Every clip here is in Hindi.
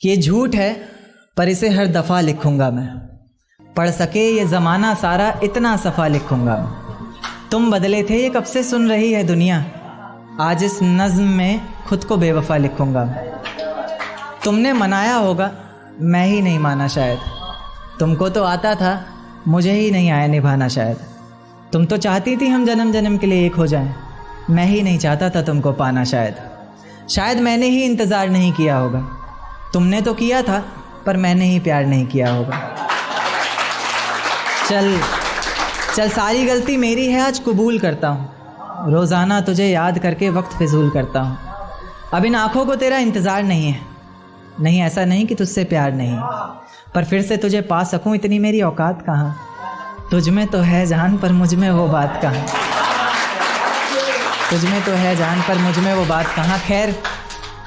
कि ये झूठ है पर इसे हर दफ़ा लिखूंगा मैं, पढ़ सके ये ज़माना सारा इतना सफ़ा लिखूंगा मैं। तुम बदले थे ये कब से सुन रही है दुनिया, आज इस नज़्म में खुद को बेवफा लिखूंगा मैं। तुमने मनाया होगा मैं ही नहीं माना शायद, तुमको तो आता था मुझे ही नहीं आया निभाना शायद। तुम तो चाहती थी हम जन्म जन्म के लिए एक हो जाएं, मैं ही नहीं चाहता था तुमको पाना शायद मैंने ही इंतज़ार नहीं किया होगा, तुमने तो किया था पर मैंने ही प्यार नहीं किया होगा। चल सारी गलती मेरी है आज कबूल करता हूँ, रोज़ाना तुझे याद करके वक्त फिजूल करता हूँ। अब इन आँखों को तेरा इंतज़ार नहीं है, नहीं ऐसा नहीं कि तुझसे प्यार नहीं, पर फिर से तुझे पा सकूं इतनी मेरी औकात कहाँ। तुझ में तो है जान पर मुझ में वो बात कहाँ, तुझ में तो है जान पर मुझ में वो बात कहाँ। खैर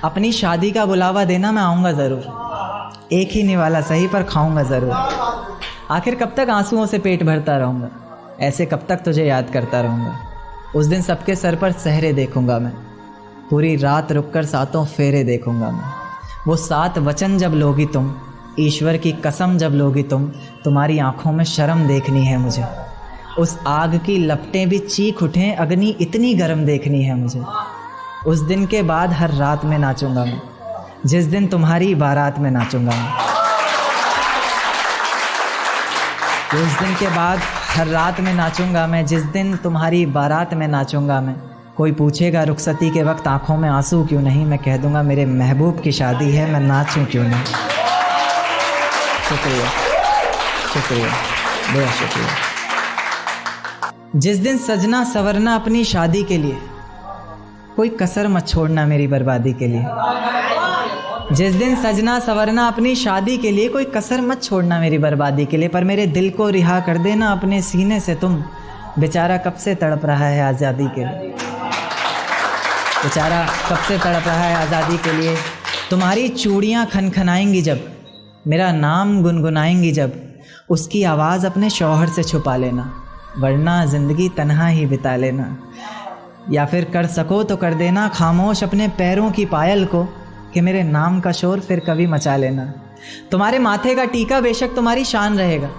अपनी शादी का बुलावा देना मैं आऊँगा ज़रूर, एक ही निवाला सही पर खाऊँगा ज़रूर। आखिर कब तक आंसुओं से पेट भरता रहूँगा, ऐसे कब तक तुझे याद करता रहूँगा। उस दिन सबके सर पर सहरे देखूँगा मैं, पूरी रात रुककर सातों फेरे देखूँगा मैं। वो 7 वचन जब लोगी तुम, ईश्वर की कसम जब लोगी तुम, तुम्हारी आंखों में शर्म देखनी है मुझे। उस आग की लपटें भी चीख उठें, अग्नि इतनी गर्म देखनी है मुझे। उस दिन के बाद हर रात में नाचूंगा मैं, जिस दिन तुम्हारी बारात में नाचूंगा मैं। उस दिन के बाद हर रात में नाचूंगा मैं, जिस दिन तुम्हारी बारात में नाचूंगा मैं। कोई पूछेगा रुखसती के वक्त आंखों में आंसू क्यों नहीं, मैं कह दूंगा मेरे महबूब की शादी है, मैं नाचूं क्यों नहीं। शुक्रिया शुक्रिया बड़ा शुक्रिया। जिस दिन सजना सवरना अपनी शादी के लिए, कोई कसर मत छोड़ना मेरी बर्बादी के लिए। जिस दिन सजना सवरना अपनी शादी के लिए, कोई कसर मत छोड़ना मेरी बर्बादी के लिए। पर मेरे दिल को रिहा कर देना अपने सीने से तुम, बेचारा कब से तड़प रहा है आज़ादी के लिए, बेचारा कब से तड़प रहा है आज़ादी के लिए। तुम्हारी चूड़ियाँ खनखनाएंगी जब, मेरा नाम गुनगुनाएंगी जब, उसकी आवाज़ अपने शौहर से छुपा लेना, वरना ज़िंदगी तन्हा ही बिता लेना। या फिर कर सको तो कर देना खामोश अपने पैरों की पायल को, कि मेरे नाम का शोर फिर कभी मचा लेना। तुम्हारे माथे का टीका बेशक तुम्हारी शान रहेगा,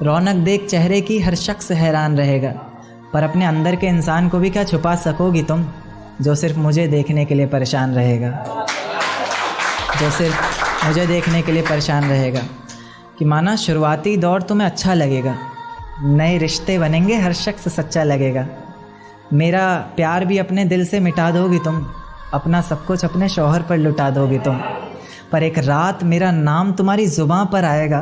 रौनक देख चेहरे की हर शख्स हैरान रहेगा। पर अपने अंदर के इंसान को भी क्या छुपा सकोगी तुम, जो सिर्फ मुझे देखने के लिए परेशान रहेगा, जो सिर्फ मुझे देखने के लिए परेशान रहेगा। कि माना शुरुआती दौर तुम्हें अच्छा लगेगा, नए रिश्ते बनेंगे हर शख्स सच्चा लगेगा। मेरा प्यार भी अपने दिल से मिटा दोगी तुम, अपना सब कुछ अपने शौहर पर लुटा दोगी तुम। पर एक रात मेरा नाम तुम्हारी ज़ुबां पर आएगा,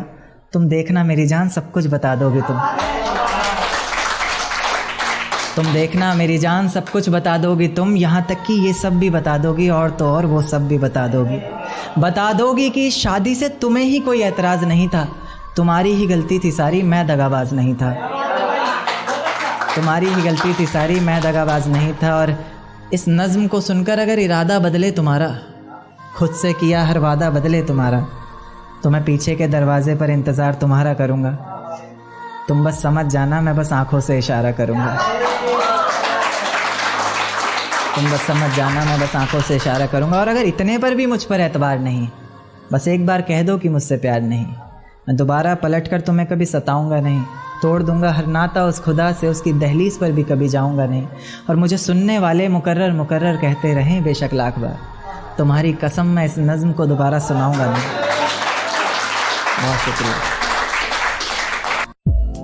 तुम देखना मेरी जान सब कुछ बता दोगी तुम देखना मेरी जान सब कुछ बता दोगी तुम। यहाँ तक कि ये सब भी बता दोगी, और तो और वो सब भी बता दोगी कि शादी से तुम्हें ही कोई एतराज़ नहीं था, तुम्हारी ही गलती थी सारी, मैं दगाबाज नहीं था। तुम्हारी ही गलती थी सारी, मैं दगाबाज नहीं था। और इस नज़्म को सुनकर अगर इरादा बदले तुम्हारा, खुद से किया हर वादा बदले तुम्हारा, तो मैं पीछे के दरवाजे पर इंतज़ार तुम्हारा करूँगा। तुम बस समझ जाना मैं बस आँखों से इशारा करूँगा, तुम बस समझ जाना मैं बस आँखों से इशारा करूँगा। और अगर इतने पर भी मुझ पर एतबार नहीं, बस एक बार कह दो कि मुझसे प्यार नहीं, मैं दोबारा पलट कर तुम्हें कभी सताऊँगा नहीं। तोड़ दूंगा हर नाता उस खुदा से, उसकी दहलीज पर भी कभी जाऊंगा नहीं। और मुझे सुनने वाले मुकर्रर मुकर्रर कहते रहें बेशक लाख बार, तुम्हारी कसम मैं इस नज़्म को दोबारा सुनाऊंगा नहीं। बहुत शुक्रिया।